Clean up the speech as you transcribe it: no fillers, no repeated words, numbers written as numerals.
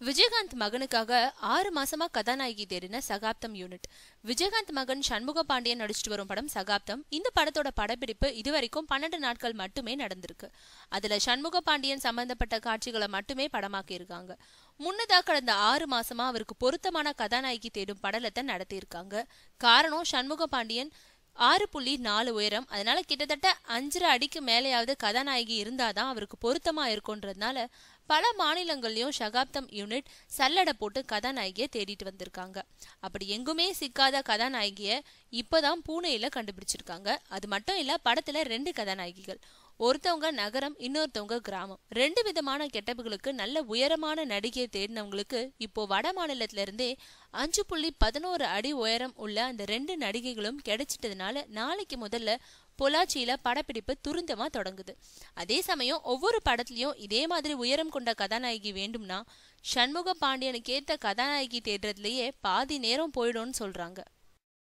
விஜயகாந்த் மகனுக்காக 6 மாசமா கதாநாயகி தேடின சகாப்தம் யூனிட். விஜயகாந்த் மகன் சண்முக பாண்டியன் நடிச்சிட்டு வரும் படம் சகாப்தம். இந்த படத்தோட படப்பிடிப்பு இதுவரைக்கும் 12 நாட்கள் மட்டுமே நடந்திருக்கு. அதுல சண்முக பாண்டியன் சம்பந்தப்பட்ட காட்சிகளை மட்டுமே படமாக்கி இருக்காங்க. முன்னதா கடந்த 6 மாசமா அவருக்கு பொருத்தமான கதாநாயகி தேடும் படலத்தை நடத்தியிருக்காங்க. காரணம், சண்முக பாண்டியன் 6.4 உயரம், அதனால கிட்டத்தட்ட 5.5 அடிக்கு மேலேயாவது கதாநாயகி இருந்தாதான் அவருக்கு பொருத்தமா இருக்கும்ன்றதுனால பல மாநிலங்கள்லயும் சகாப்தம் யூனிட் சல்லடை போட்டு கதாநாயகிய தேடிட்டு வந்திருக்காங்க. அப்படி எங்குமே சிக்காத கதாநாயகிய இப்பதான் பூனேல கண்டுபிடிச்சிருக்காங்க. அது மட்டும் இல்ல, படத்துல 2 கதாநாயகிகள், ஒருத்தவங்க நகரம், இன்னொருத்தவங்க கிராமம். 2 விதமான கெட்டப்புகளுக்கு நல்ல உயரமான நடிகையை தேடினவங்களுக்கு இப்போ வட மாநிலத்தில இருந்தே 5.11 அடி உயரம் உள்ள அந்த 2 நடிகைகளும் கிடைச்சிட்டதுனால நாளைக்கு முதல்ல பொள்ளாச்சியில படப்பிடிப்பு துரிதமா தொடங்குது. அதே சமயம் ஒவ்வொரு படத்துலயும் இதே மாதிரி உயரம் கொண்ட கதாநாயகி வேண்டும்னா சண்முக பாண்டியனுக்கு ஏத்த கதாநாயகி தேடுறதுலயே பாதி நேரம் போயிடும்னு சொல்றாங்க.